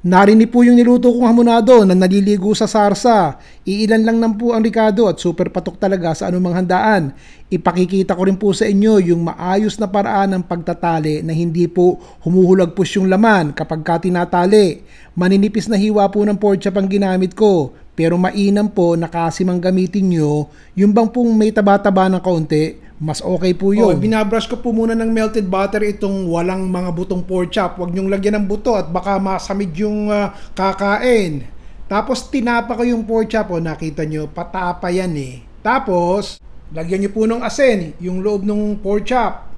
Narinig po yung niluto kong hamonado na naliligo sa sarsa. Iilan lang po ang ricado at super patok talaga sa anumang handaan. Ipakikita ko rin po sa inyo yung maayos na paraan ng pagtatali na hindi po humuhulagpos yung laman kapag ka tinatali. Maninipis na hiwa po ng pork chop ang ginamit ko. Pero mainam po na kasi mang gamitin nyo, yung bang pong may taba-taba ng kaunti, mas okay po yun. Binabrush ko po muna ng melted butter itong walang mga butong pork chop. Huwag nyong lagyan ng buto at baka masamid yung kakain. Tapos tinapa ko yung pork chop. Nakita nyo, patapa yan eh. Tapos, lagyan nyo po ng asin, yung loob ng pork chop.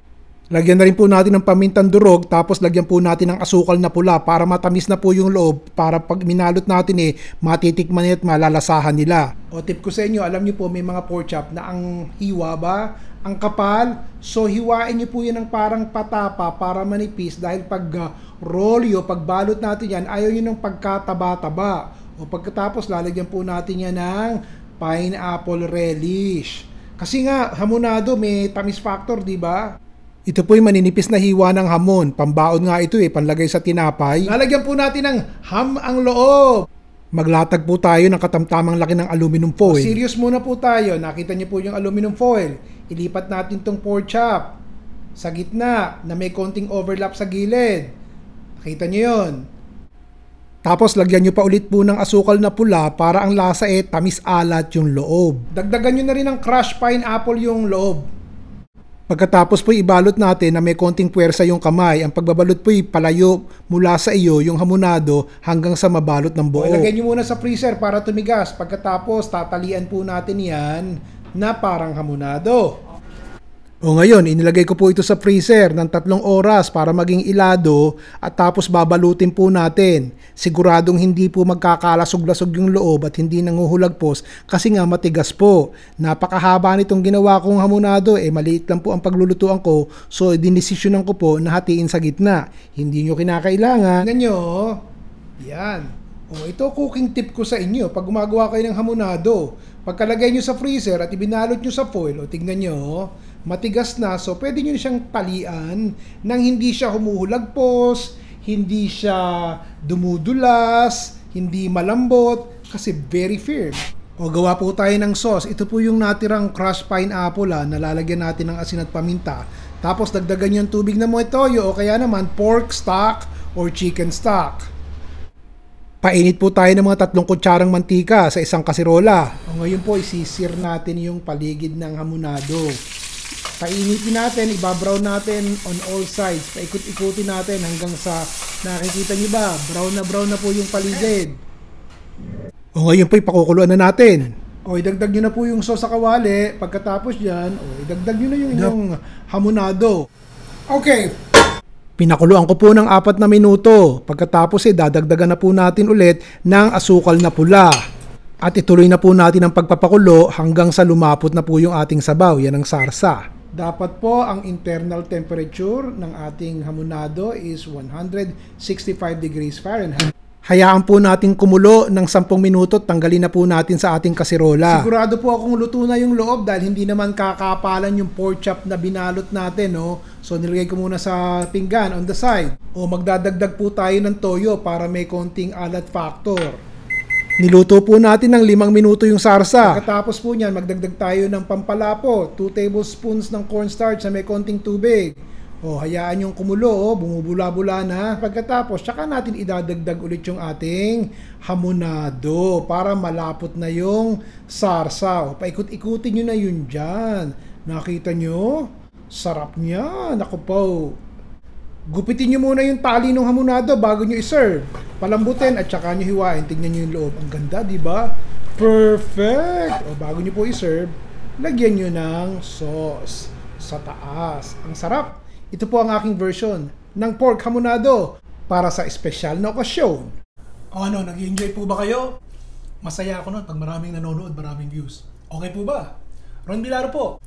Lagyan na rin po natin ng pamintang durog, tapos lagyan po natin ng asukal na pula para matamis na po yung loob, para pag minalot natin matitikman at malalasahan nila. O tip ko sa inyo, alam nyo po may mga pork chop na ang hiwa ba, ang kapal, so hiwain nyo po yan ng parang patapa para manipis dahil pag rolyo, pag balot natin yan, ayaw nyo ng pagkataba-taba. O pagkatapos lalagyan po natin yan ng pineapple relish. Kasi nga, hamonado may tamis factor, di ba? Ito po yung maninipis na hiwa ng hamon. Pambaon nga ito panlagay sa tinapay. Lalagyan po natin ng ham ang loob. Maglatag po tayo ng katamtamang laki ng aluminum foil. Serious muna po tayo. Nakita niyo po yung aluminum foil. Ilipat natin tong pork chop sa gitna na may konting overlap sa gilid. Nakita niyo yun. Tapos lagyan nyo pa ulit po ng asukal na pula para ang lasa tamis alat yung loob. Dagdagan nyo na rin ng crushed pineapple yung loob. Pagkatapos po ibalot natin na may konting puwersa yung kamay. Ang pagbabalot po palayo mula sa iyo yung hamonado hanggang sa mabalot ng buo. Ilagay nyo muna sa freezer para tumigas. Pagkatapos tatalian po natin yan na parang hamonado. O ngayon, inilagay ko po ito sa freezer ng 3 oras para maging ilado at tapos babalutin po natin. Siguradong hindi po magkakalasog-lasog yung loob at hindi nanguhulagpos kasi nga matigas po. Napakahaba nitong ginawa kong hamonado, maliit lang po ang paglulutuan ko, so dinesisyonan ko po na hatiin sa gitna. Hindi nyo kinakailangan. Tingnan nyo, yan. O ito cooking tip ko sa inyo pag gumagawa kayo ng hamonado. Pagkalagay nyo sa freezer at ibinalot nyo sa foil, tingnan nyo, matigas na, so pwede nyo siyang talian nang hindi siya humuhulagpos, hindi siya dumudulas, hindi malambot, kasi very firm. O gawa po tayo ng sauce. Ito po yung natirang crushed pineapple na lalagyan natin ng asin at paminta. Tapos dagdagan yung tubig na moe toyo o kaya naman pork stock or chicken stock. Painit po tayo ng mga 3 kutsarang mantika sa isang kasirola. O ngayon po isisir natin yung paligid ng hamonado. Painitin natin, ibabrown natin on all sides. Paikot-ikutin natin hanggang sa nakikita nyo ba, brown na po yung paligid. O ngayon po ipakukuluan na natin. O idagdag nyo na po yung sauce sa kawali. Pagkatapos yan, idagdag nyo na yung inyong hamonado. Okay. Pinakuluan ko po ng 4 na minuto. Pagkatapos dadagdagan na po natin ulit ng asukal na pula. At ituloy na po natin ang pagpapakulo hanggang sa lumapot na po yung ating sabaw. Yan ang sarsa. Dapat po ang internal temperature ng ating hamonado is 165 degrees Fahrenheit. Hayaan po natin kumulo ng 10 minuto at tanggalin na po natin sa ating kasirola. Sigurado po akong luto na yung loob dahil hindi naman kakapalan yung pork chop na binalot natin. So nilagay ko muna sa pinggan on the side. O magdadagdag po tayo ng toyo para may konting alat factor. Niluto po natin ng 5 minuto yung sarsa. Pagkatapos po niyan, magdagdag tayo ng pampalapo. 2 tablespoons ng cornstarch na may konting tubig. O, hayaan yung kumulo, bumubula-bula na. Pagkatapos, tsaka natin idadagdag ulit yung ating hamonado para malapot na yung sarsa. O, paikot-ikutin nyo na yun dyan. Nakita nyo? Sarap niya. Naku po. Gupitin nyo muna yung tali ng hamonado bago nyo iserve. Palambutin at saka nyo hiwain. Tingnan nyo yung loob. Ang ganda, di ba? Perfect! O bago nyo po iserve, lagyan nyo ng sauce sa taas. Ang sarap! Ito po ang aking version ng pork hamonado para sa espesyal na okasyon. Ano, nag-enjoy po ba kayo? Masaya ako nun pag maraming nanonood, maraming views. Okay po ba? Ron Bilaro po.